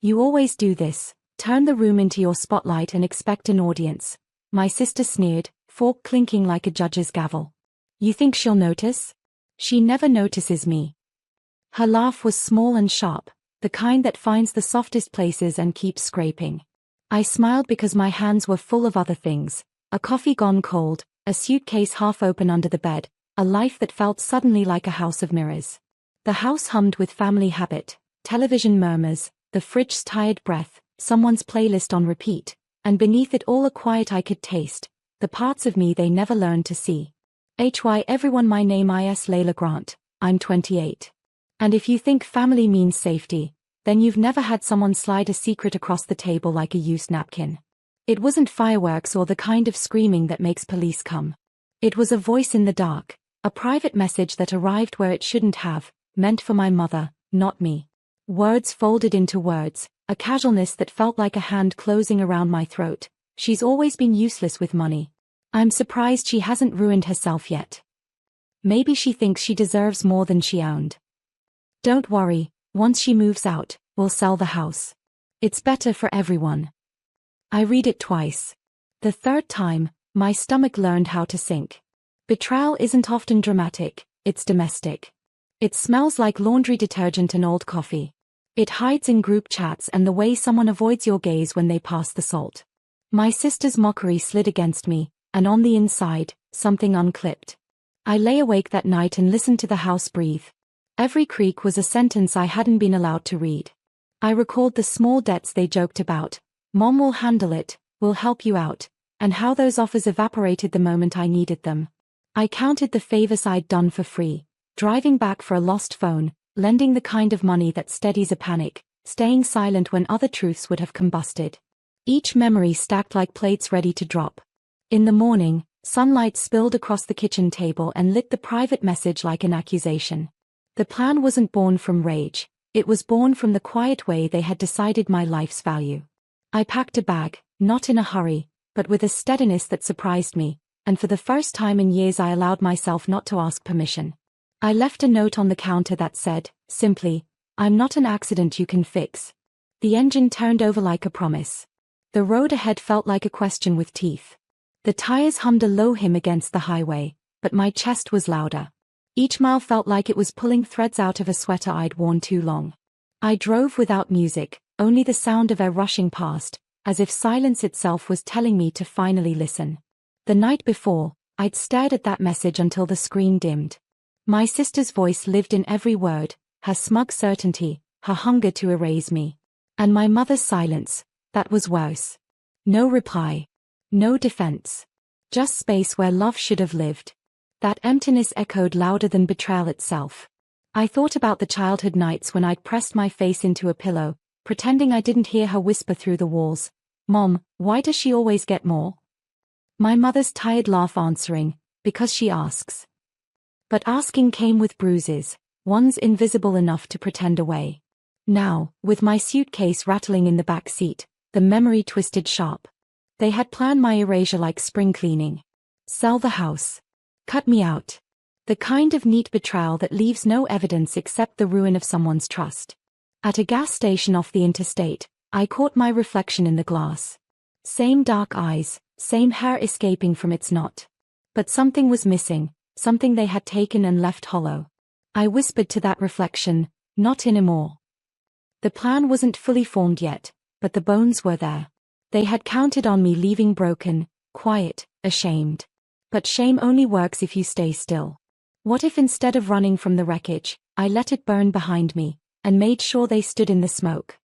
You always do this, turn the room into your spotlight and expect an audience. My sister sneered, fork clinking like a judge's gavel. You think she'll notice? She never notices me. Her laugh was small and sharp, the kind that finds the softest places and keeps scraping. I smiled because my hands were full of other things, a coffee gone cold, a suitcase half open under the bed, a life that felt suddenly like a house of mirrors. The house hummed with family habit, television murmurs, the fridge's tired breath, someone's playlist on repeat, and beneath it all a quiet I could taste, the parts of me they never learned to see. Hy everyone, my name is Layla Grant, I'm 28. And if you think family means safety, then you've never had someone slide a secret across the table like a used napkin. It wasn't fireworks or the kind of screaming that makes police come. It was a voice in the dark, a private message that arrived where it shouldn't have, meant for my mother, not me. Words folded into words, a casualness that felt like a hand closing around my throat. She's always been useless with money. I'm surprised she hasn't ruined herself yet. Maybe she thinks she deserves more than she earned. Don't worry, once she moves out, we'll sell the house. It's better for everyone. I read it twice. The third time, my stomach learned how to sink. Betrayal isn't often dramatic, it's domestic. It smells like laundry detergent and old coffee. It hides in group chats and the way someone avoids your gaze when they pass the salt. My sister's mockery slid against me, and on the inside, something unclipped. I lay awake that night and listened to the house breathe. Every creak was a sentence I hadn't been allowed to read. I recalled the small debts they joked about. Mom will handle it, we'll help you out, and how those offers evaporated the moment I needed them. I counted the favors I'd done for free, driving back for a lost phone, lending the kind of money that steadies a panic, staying silent when other truths would have combusted. Each memory stacked like plates ready to drop. In the morning, sunlight spilled across the kitchen table and lit the private message like an accusation. The plan wasn't born from rage, it was born from the quiet way they had decided my life's value. I packed a bag, not in a hurry, but with a steadiness that surprised me, and for the first time in years I allowed myself not to ask permission. I left a note on the counter that said, simply, I'm not an accident you can fix. The engine turned over like a promise. The road ahead felt like a question with teeth. The tires hummed a low hymn against the highway, but my chest was louder. Each mile felt like it was pulling threads out of a sweater I'd worn too long. I drove without music, only the sound of air rushing past, as if silence itself was telling me to finally listen. The night before, I'd stared at that message until the screen dimmed. My sister's voice lived in every word, her smug certainty, her hunger to erase me. And my mother's silence, that was worse. No reply. No defense. Just space where love should have lived. That emptiness echoed louder than betrayal itself. I thought about the childhood nights when I'd pressed my face into a pillow, pretending I didn't hear her whisper through the walls, Mom, why does she always get more? My mother's tired laugh answering, because she asks. But asking came with bruises, ones invisible enough to pretend away. Now, with my suitcase rattling in the back seat, the memory twisted sharp. They had planned my erasure like spring cleaning. Sell the house. Cut me out. The kind of neat betrayal that leaves no evidence except the ruin of someone's trust. At a gas station off the interstate, I caught my reflection in the glass. Same dark eyes, same hair escaping from its knot. But something was missing, something they had taken and left hollow. I whispered to that reflection, not anymore. The plan wasn't fully formed yet, but the bones were there. They had counted on me leaving broken, quiet, ashamed. But shame only works if you stay still. What if instead of running from the wreckage, I let it burn behind me, and made sure they stood in the smoke?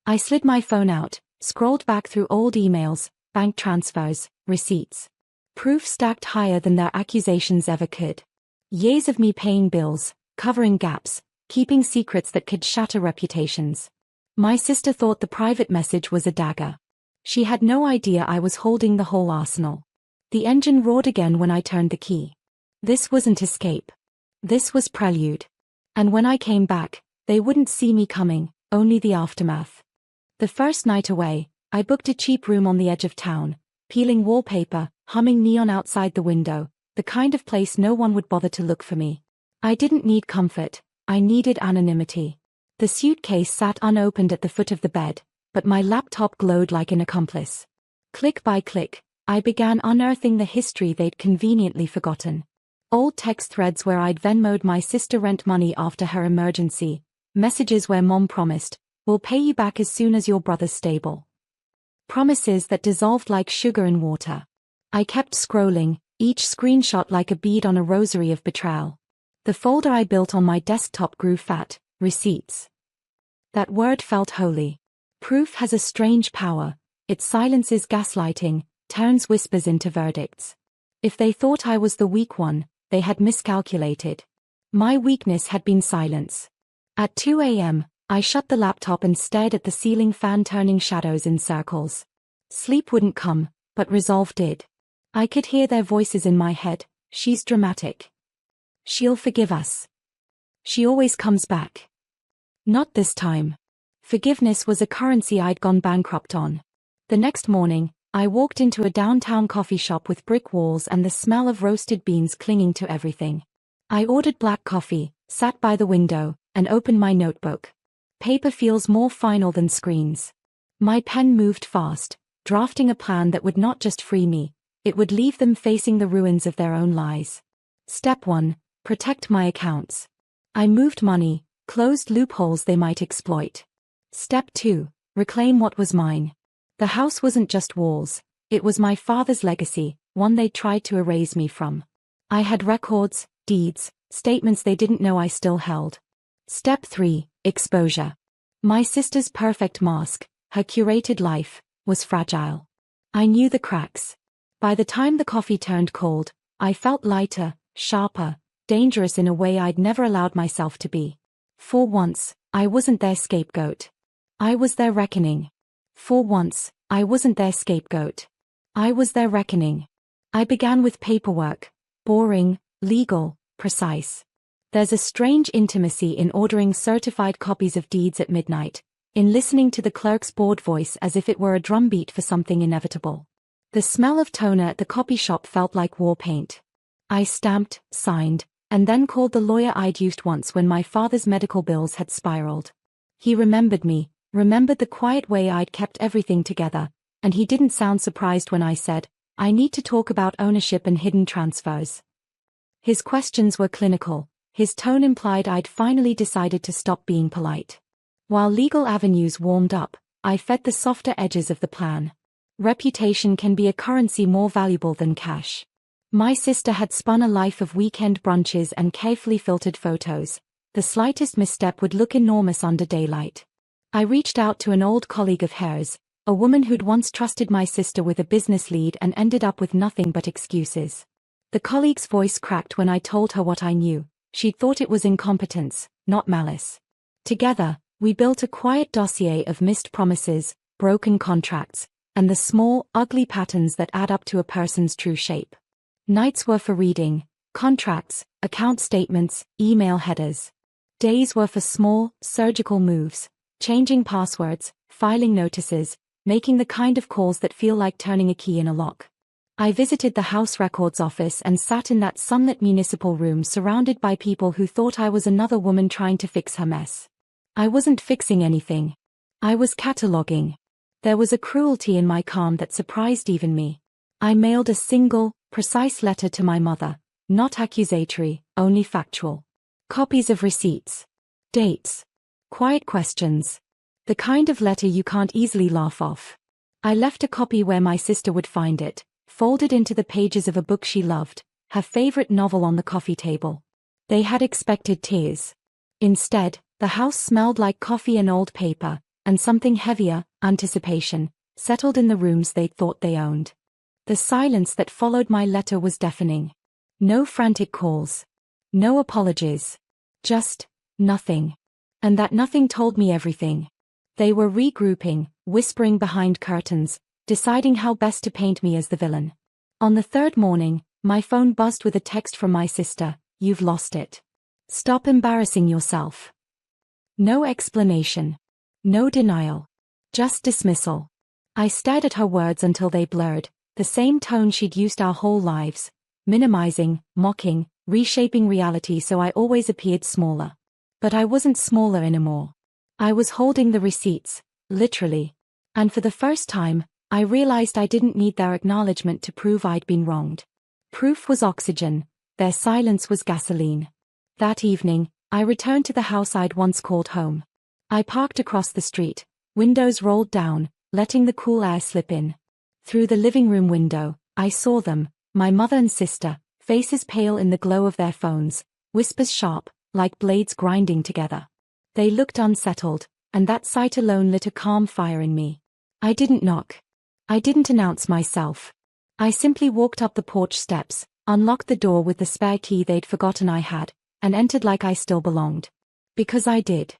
I slid my phone out, scrolled back through old emails, bank transfers, receipts. Proof stacked higher than their accusations ever could. Years of me paying bills, covering gaps, keeping secrets that could shatter reputations. My sister thought the private message was a dagger. She had no idea I was holding the whole arsenal. The engine roared again when I turned the key. This wasn't escape. This was prelude. And when I came back, they wouldn't see me coming, only the aftermath. The first night away, I booked a cheap room on the edge of town, peeling wallpaper, humming neon outside the window, the kind of place no one would bother to look for me. I didn't need comfort, I needed anonymity. The suitcase sat unopened at the foot of the bed, but my laptop glowed like an accomplice. Click by click, I began unearthing the history they'd conveniently forgotten. Old text threads where I'd Venmo'd my sister rent money after her emergency, messages where mom promised, "We'll pay you back as soon as your brother's stable." Promises that dissolved like sugar in water. I kept scrolling, each screenshot like a bead on a rosary of betrayal. The folder I built on my desktop grew fat, receipts. That word felt holy. Proof has a strange power. It silences gaslighting, turns whispers into verdicts. If they thought I was the weak one, they had miscalculated. My weakness had been silence. At 2 a.m., I shut the laptop and stared at the ceiling fan turning shadows in circles. Sleep wouldn't come, but resolve did. I could hear their voices in my head. She's dramatic. She'll forgive us. She always comes back. Not this time. Forgiveness was a currency I'd gone bankrupt on. The next morning, I walked into a downtown coffee shop with brick walls and the smell of roasted beans clinging to everything. I ordered black coffee, sat by the window, and opened my notebook. Paper feels more final than screens. My pen moved fast, drafting a plan that would not just free me, it would leave them facing the ruins of their own lies. Step 1. Protect my accounts. I moved money, closed loopholes they might exploit. Step 2. Reclaim what was mine. The house wasn't just walls, it was my father's legacy, one they tried to erase me from. I had records, deeds, statements they didn't know I still held. Step 3. Exposure. My sister's perfect mask, her curated life, was fragile. I knew the cracks. By the time the coffee turned cold, I felt lighter, sharper, dangerous in a way I'd never allowed myself to be. For once, I wasn't their scapegoat. I was their reckoning. For once, I wasn't their scapegoat. I was their reckoning. I began with paperwork. Boring, legal, precise. There's a strange intimacy in ordering certified copies of deeds at midnight, in listening to the clerk's bored voice as if it were a drumbeat for something inevitable. The smell of toner at the copy shop felt like war paint. I stamped, signed, and then called the lawyer I'd used once when my father's medical bills had spiraled. He remembered me, remembered the quiet way I'd kept everything together, and he didn't sound surprised when I said, "I need to talk about ownership and hidden transfers." His questions were clinical, his tone implied I'd finally decided to stop being polite. While legal avenues warmed up, I fed the softer edges of the plan. Reputation can be a currency more valuable than cash. My sister had spun a life of weekend brunches and carefully filtered photos. The slightest misstep would look enormous under daylight. I reached out to an old colleague of hers, a woman who'd once trusted my sister with a business lead and ended up with nothing but excuses. The colleague's voice cracked when I told her what I knew. She'd thought it was incompetence, not malice. Together, we built a quiet dossier of missed promises, broken contracts, and the small, ugly patterns that add up to a person's true shape. Nights were for reading, contracts, account statements, email headers. Days were for small, surgical moves, changing passwords, filing notices, making the kind of calls that feel like turning a key in a lock. I visited the House Records office and sat in that sunlit municipal room surrounded by people who thought I was another woman trying to fix her mess. I wasn't fixing anything. I was cataloging. There was a cruelty in my calm that surprised even me. I mailed a single, precise letter to my mother, not accusatory, only factual. Copies of receipts. Dates. Quiet questions. The kind of letter you can't easily laugh off. I left a copy where my sister would find it, folded into the pages of a book she loved, her favorite novel on the coffee table. They had expected tears. Instead, the house smelled like coffee and old paper, and something heavier, anticipation, settled in the rooms they'd thought they owned. The silence that followed my letter was deafening. No frantic calls. No apologies. Just nothing. And that nothing told me everything. They were regrouping, whispering behind curtains, deciding how best to paint me as the villain. On the third morning, my phone buzzed with a text from my sister, "You've lost it. Stop embarrassing yourself." No explanation. No denial. Just dismissal. I stared at her words until they blurred, the same tone she'd used our whole lives, minimizing, mocking, reshaping reality so I always appeared smaller. But I wasn't smaller anymore. I was holding the receipts, literally. And for the first time, I realized I didn't need their acknowledgement to prove I'd been wronged. Proof was oxygen, their silence was gasoline. That evening, I returned to the house I'd once called home. I parked across the street, windows rolled down, letting the cool air slip in. Through the living room window, I saw them, my mother and sister, faces pale in the glow of their phones, whispers sharp, like blades grinding together. They looked unsettled, and that sight alone lit a calm fire in me. I didn't knock. I didn't announce myself. I simply walked up the porch steps, unlocked the door with the spare key they'd forgotten I had, and entered like I still belonged. Because I did.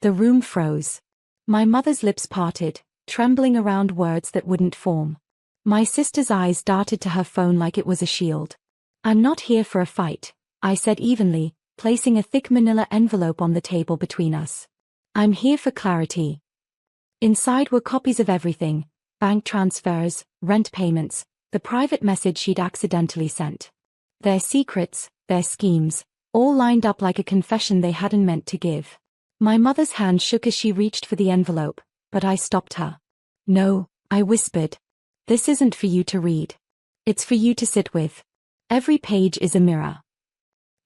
The room froze. My mother's lips parted, trembling around words that wouldn't form. My sister's eyes darted to her phone like it was a shield. "I'm not here for a fight," I said evenly, placing a thick manila envelope on the table between us. "I'm here for clarity." Inside were copies of everything: bank transfers, rent payments, the private message she'd accidentally sent. Their secrets, their schemes, all lined up like a confession they hadn't meant to give. My mother's hand shook as she reached for the envelope, but I stopped her. "No," I whispered. "This isn't for you to read. It's for you to sit with. Every page is a mirror."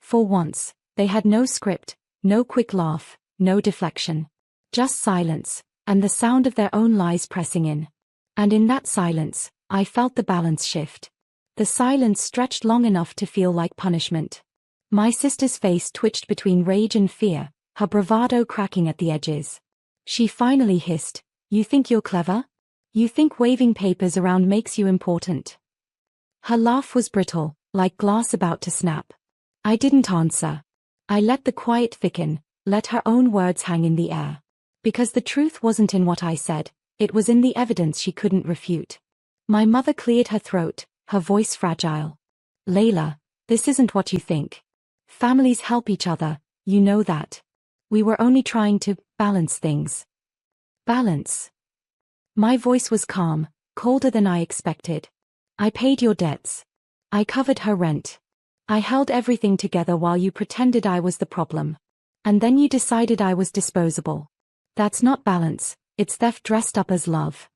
For once, they had no script, no quick laugh, no deflection. Just silence, and the sound of their own lies pressing in. And in that silence, I felt the balance shift. The silence stretched long enough to feel like punishment. My sister's face twitched between rage and fear, her bravado cracking at the edges. She finally hissed, "You think you're clever? You think waving papers around makes you important?" Her laugh was brittle, like glass about to snap. I didn't answer. I let the quiet thicken, let her own words hang in the air. Because the truth wasn't in what I said, it was in the evidence she couldn't refute. My mother cleared her throat, her voice fragile. "Layla, this isn't what you think. Families help each other, you know that. We were only trying to balance things." Balance. My voice was calm, colder than I expected. "I paid your debts. I covered her rent. I held everything together while you pretended I was the problem. And then you decided I was disposable. That's not balance, it's theft dressed up as love."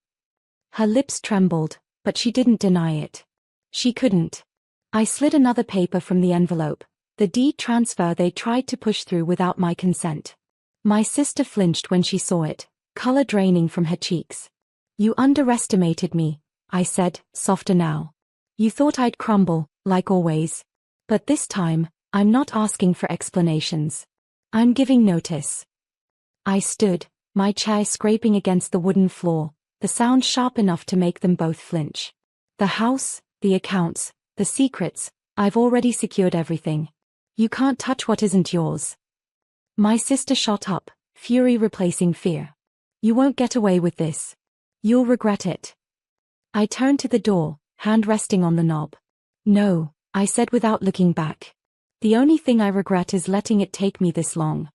Her lips trembled, but she didn't deny it. She couldn't. I slid another paper from the envelope, the deed transfer they tried to push through without my consent. My sister flinched when she saw it, color draining from her cheeks. "You underestimated me," I said, softer now. "You thought I'd crumble, like always. But this time, I'm not asking for explanations. I'm giving notice." I stood, my chair scraping against the wooden floor, the sound sharp enough to make them both flinch. "The house, the accounts, the secrets, I've already secured everything. You can't touch what isn't yours." My sister shot up, fury replacing fear. "You won't get away with this. You'll regret it." I turned to the door, hand resting on the knob. "No," I said without looking back. "The only thing I regret is letting it take me this long."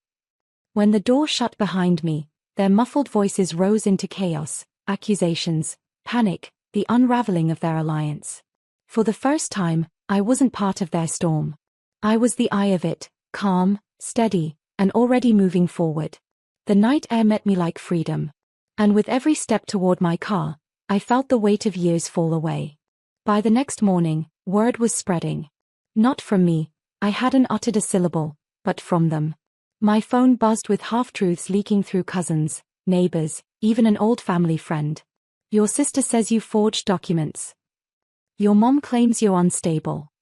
When the door shut behind me, their muffled voices rose into chaos, accusations, panic, the unraveling of their alliance. For the first time, I wasn't part of their storm. I was the eye of it, calm, steady, and already moving forward. The night air met me like freedom. And with every step toward my car, I felt the weight of years fall away. By the next morning, word was spreading. Not from me, I hadn't uttered a syllable, but from them. My phone buzzed with half-truths leaking through cousins, neighbors, even an old family friend. "Your sister says you forged documents. Your mom claims you're unstable."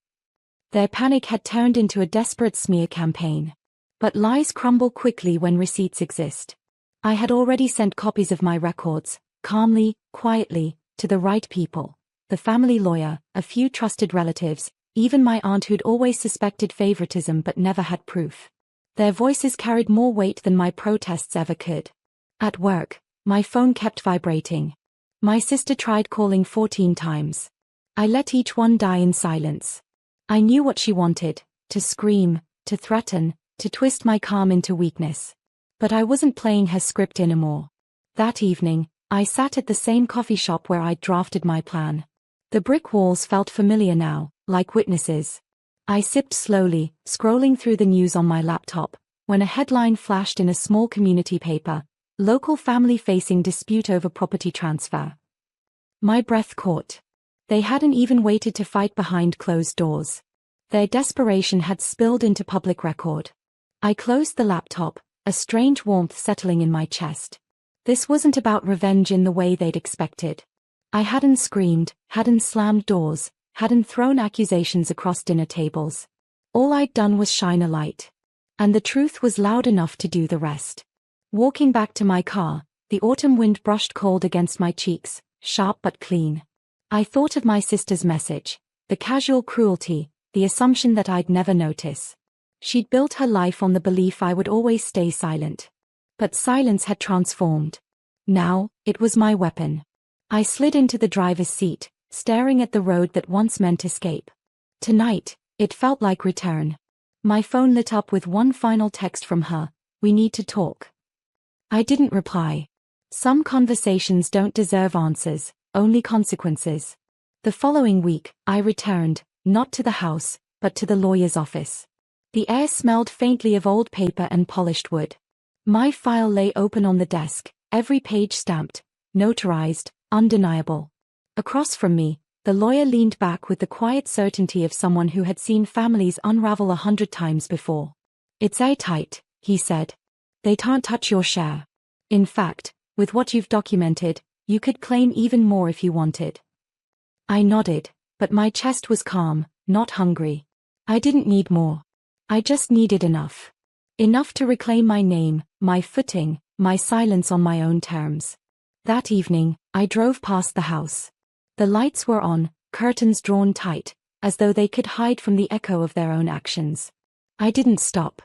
Their panic had turned into a desperate smear campaign. But lies crumble quickly when receipts exist. I had already sent copies of my records, calmly, quietly, to the right people: the family lawyer, a few trusted relatives, even my aunt who'd always suspected favoritism but never had proof. Their voices carried more weight than my protests ever could. At work, my phone kept vibrating. My sister tried calling 14 times. I let each one die in silence. I knew what she wanted: to scream, to threaten, to twist my calm into weakness. But I wasn't playing her script anymore. That evening, I sat at the same coffee shop where I'd drafted my plan. The brick walls felt familiar now, like witnesses. I sipped slowly, scrolling through the news on my laptop, when a headline flashed in a small community paper: Local family facing dispute over property transfer. My breath caught. They hadn't even waited to fight behind closed doors. Their desperation had spilled into public record. I closed the laptop, a strange warmth settling in my chest. This wasn't about revenge in the way they'd expected. I hadn't screamed, hadn't slammed doors, hadn't thrown accusations across dinner tables. All I'd done was shine a light. And the truth was loud enough to do the rest. Walking back to my car, the autumn wind brushed cold against my cheeks, sharp but clean. I thought of my sister's message, the casual cruelty, the assumption that I'd never notice. She'd built her life on the belief I would always stay silent. But silence had transformed. Now, it was my weapon. I slid into the driver's seat, staring at the road that once meant escape. Tonight, it felt like return. My phone lit up with one final text from her, "We need to talk." I didn't reply. Some conversations don't deserve answers, only consequences. The following week, I returned, not to the house, but to the lawyer's office. The air smelled faintly of old paper and polished wood. My file lay open on the desk, every page stamped, notarized, undeniable. Across from me, the lawyer leaned back with the quiet certainty of someone who had seen families unravel 100 times before. "It's airtight," he said. "They can't touch your share. In fact, with what you've documented, you could claim even more if you wanted." I nodded, but my chest was calm, not hungry. I didn't need more. I just needed enough. Enough to reclaim my name, my footing, my silence on my own terms. That evening, I drove past the house. The lights were on, curtains drawn tight, as though they could hide from the echo of their own actions. I didn't stop.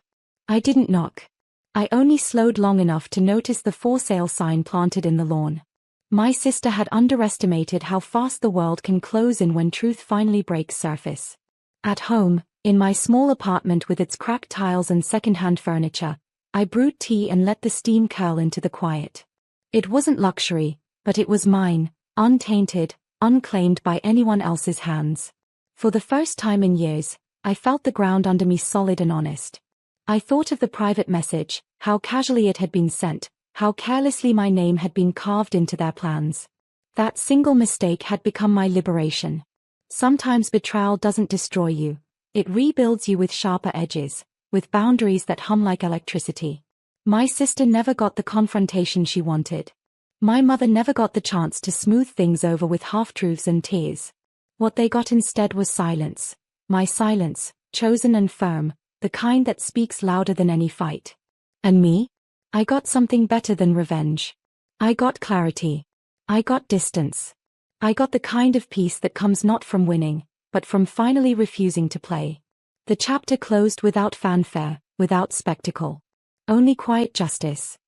I didn't knock. I only slowed long enough to notice the for sale sign planted in the lawn. My sister had underestimated how fast the world can close in when truth finally breaks surface. At home, in my small apartment with its cracked tiles and second-hand furniture, I brewed tea and let the steam curl into the quiet. It wasn't luxury, but it was mine, untainted, unclaimed by anyone else's hands. For the first time in years, I felt the ground under me solid and honest. I thought of the private message, how casually it had been sent, how carelessly my name had been carved into their plans. That single mistake had become my liberation. Sometimes betrayal doesn't destroy you. It rebuilds you with sharper edges, with boundaries that hum like electricity. My sister never got the confrontation she wanted. My mother never got the chance to smooth things over with half-truths and tears. What they got instead was silence. My silence, chosen and firm, the kind that speaks louder than any fight. And me? I got something better than revenge. I got clarity. I got distance. I got the kind of peace that comes not from winning, but from finally refusing to play. The chapter closed without fanfare, without spectacle. Only quiet justice.